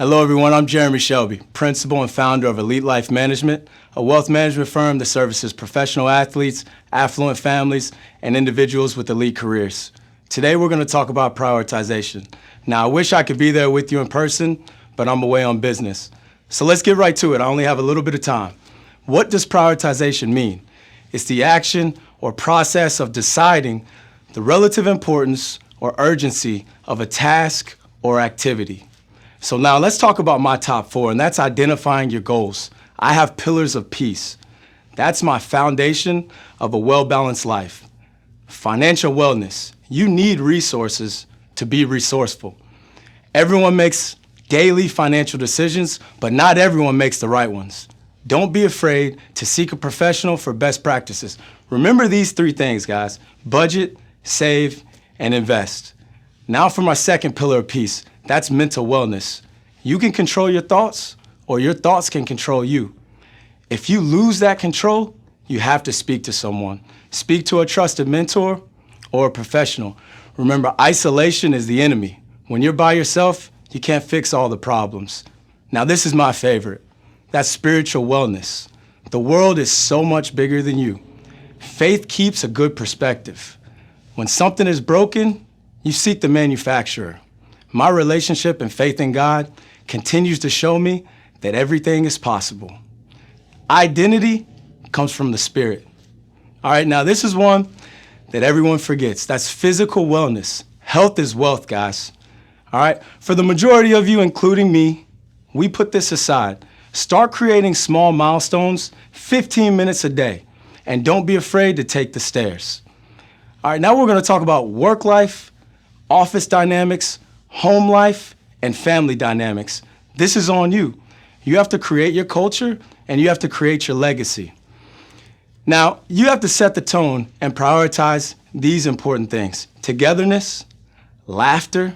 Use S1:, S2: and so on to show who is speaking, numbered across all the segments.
S1: Hello everyone, I'm Jeremy Shelby, principal and founder of Elite Life Management, a wealth management firm that services professional athletes, affluent families, and individuals with elite careers. Today we're going to talk about prioritization. Now I wish I could be there with you in person, but I'm away on business. So let's get right to it. I only have a little bit of time. What does prioritization mean? It's the action or process of deciding the relative importance or urgency of a task or activity. So now let's talk about my top four, and that's identifying your goals. I have pillars of peace. That's my foundation of a well-balanced life. Financial wellness. You need resources to be resourceful. Everyone makes daily financial decisions, but not everyone makes the right ones. Don't be afraid to seek a professional for best practices. Remember these three things, guys: budget, save, and invest. Now for my second pillar of peace. That's mental wellness. You can control your thoughts, or your thoughts can control you. If you lose that control, you have to speak to someone. Speak to a trusted mentor or a professional. Remember, isolation is the enemy. When you're by yourself, you can't fix all the problems. Now this is my favorite. That's spiritual wellness. The world is so much bigger than you. Faith keeps a good perspective. When something is broken, you seek the manufacturer. My relationship and faith in God continues to show me that everything is possible. Identity comes from the Spirit. All right, now this is one that everyone forgets. That's physical wellness. Health is wealth, guys. All right, for the majority of you, including me, we put this aside. Start creating small milestones, 15 minutes a day, and don't be afraid to take the stairs. All right, now we're gonna talk about work life, office dynamics, home life, and family dynamics. This is on you. You have to create your culture and you have to create your legacy. Now, you have to set the tone and prioritize these important things: togetherness, laughter,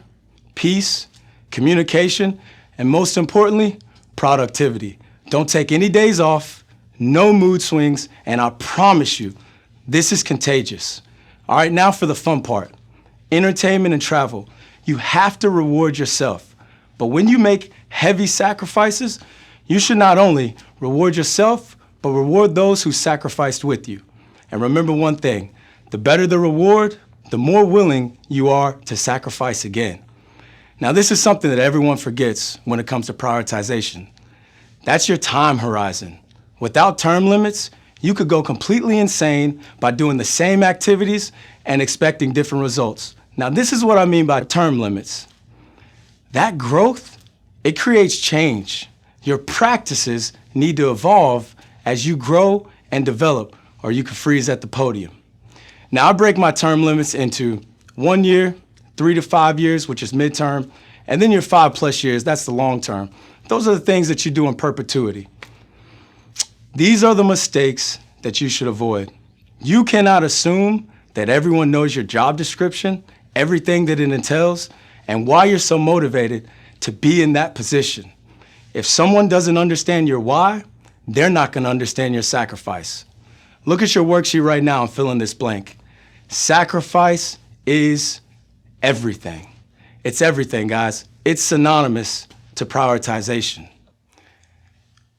S1: peace, communication, and most importantly, productivity. Don't take any days off, no mood swings, and I promise you, this is contagious. All right, now for the fun part: entertainment and travel. You have to reward yourself. But when you make heavy sacrifices, you should not only reward yourself, but reward those who sacrificed with you. And remember one thing: the better the reward, the more willing you are to sacrifice again. Now, this is something that everyone forgets when it comes to prioritization. That's your time horizon. Without term limits, you could go completely insane by doing the same activities and expecting different results. Now, this is what I mean by term limits. That growth, it creates change. Your practices need to evolve as you grow and develop, or you could freeze at the podium. Now, I break my term limits into 1 year, 3 to 5 years, which is midterm, and then your 5+ years, that's the long term. Those are the things that you do in perpetuity. These are the mistakes that you should avoid. You cannot assume that everyone knows your job description, everything that it entails, and why you're so motivated to be in that position. If someone doesn't understand your why, they're not going to understand your sacrifice. Look at your worksheet right now and fill in this blank. Sacrifice is everything. It's everything, guys. It's synonymous to prioritization.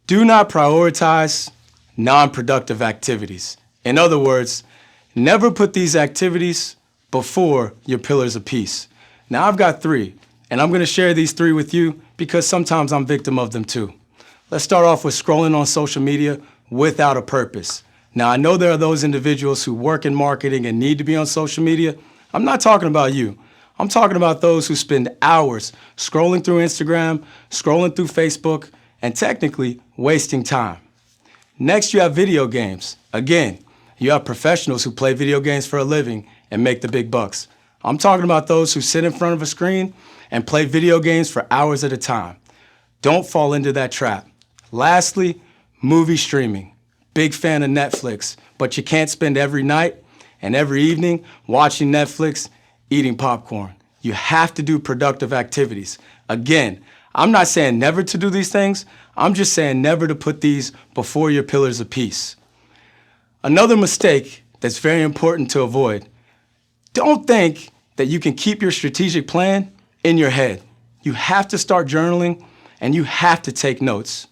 S1: Do not prioritize non-productive activities. In other words, never put these activities before your pillars of peace. Now I've got 3, and I'm gonna share these 3 with you because sometimes I'm victim of them too. Let's start off with scrolling on social media without a purpose. Now I know there are those individuals who work in marketing and need to be on social media. I'm not talking about you. I'm talking about those who spend hours scrolling through Instagram, scrolling through Facebook, and technically wasting time. Next, you have video games. Again, you have professionals who play video games for a living and make the big bucks. I'm talking about those who sit in front of a screen and play video games for hours at a time. Don't fall into that trap. Lastly, movie streaming. Big fan of Netflix, but you can't spend every night and every evening watching Netflix, eating popcorn. You have to do productive activities. Again, I'm not saying never to do these things. I'm just saying never to put these before your pillars of peace. Another mistake that's very important to avoid: don't think that you can keep your strategic plan in your head. You have to start journaling and you have to take notes.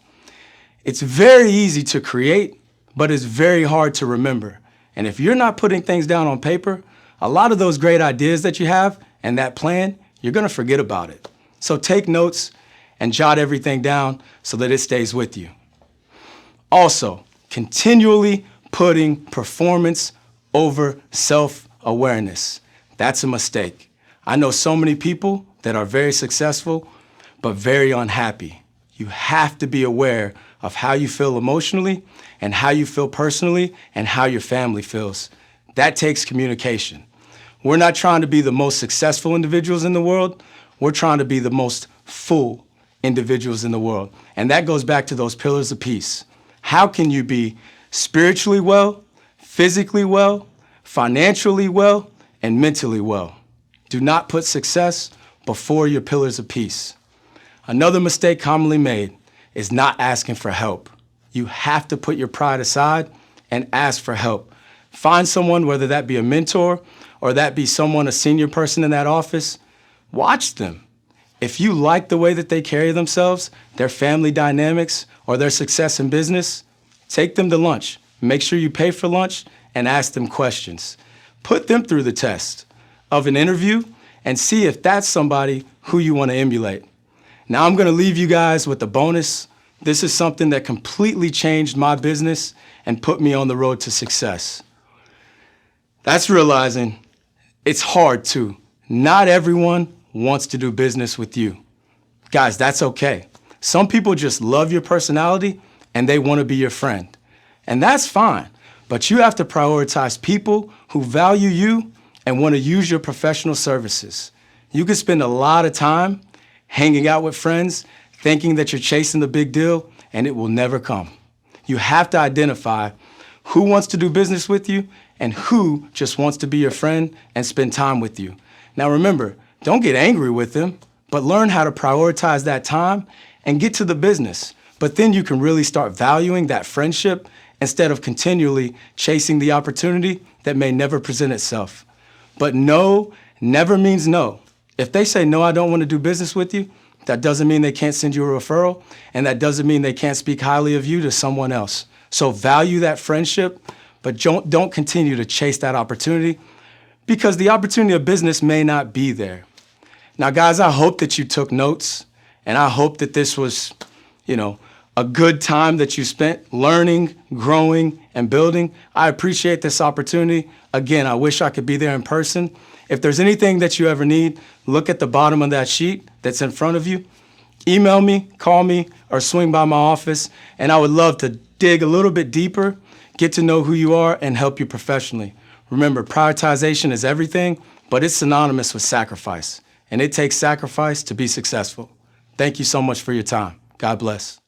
S1: It's very easy to create, but it's very hard to remember. And if you're not putting things down on paper, a lot of those great ideas that you have and that plan, you're gonna forget about it. So take notes and jot everything down so that it stays with you. Also, continually putting performance over self-awareness. That's a mistake. I know so many people that are very successful, but very unhappy. You have to be aware of how you feel emotionally and how you feel personally and how your family feels. That takes communication. We're not trying to be the most successful individuals in the world. We're trying to be the most full individuals in the world. And that goes back to those pillars of peace. How can you be spiritually well, physically well, financially well, and mentally well? Do not put success before your pillars of peace. Another mistake commonly made is not asking for help. You have to put your pride aside and ask for help. Find someone, whether that be a mentor or that be someone, a senior person in that office. Watch them. If you like the way that they carry themselves, their family dynamics, or their success in business, take them to lunch. Make sure you pay for lunch and ask them questions. Put them through the test of an interview and see if that's somebody who you want to emulate. Now I'm going to leave you guys with a bonus. This is something that completely changed my business and put me on the road to success. That's realizing it's hard too. Not everyone wants to do business with you. Guys, that's okay. Some people just love your personality and they want to be your friend. And that's fine, but you have to prioritize people who value you and want to use your professional services. You can spend a lot of time hanging out with friends, thinking that you're chasing the big deal, and it will never come. You have to identify who wants to do business with you and who just wants to be your friend and spend time with you. Now remember, don't get angry with them, but learn how to prioritize that time and get to the business. But then you can really start valuing that friendship instead of continually chasing the opportunity that may never present itself. But no never means no. If they say, no, I don't want to do business with you, that doesn't mean they can't send you a referral, and that doesn't mean they can't speak highly of you to someone else. So value that friendship, but don't continue to chase that opportunity, because the opportunity of business may not be there. Now, guys, I hope that you took notes, and I hope that this was, a good time that you spent learning, growing, and building. I appreciate this opportunity. Again, I wish I could be there in person. If there's anything that you ever need, look at the bottom of that sheet that's in front of you. Email me, call me, or swing by my office, and I would love to dig a little bit deeper, get to know who you are, and help you professionally. Remember, prioritization is everything, but it's synonymous with sacrifice, and it takes sacrifice to be successful. Thank you so much for your time. God bless.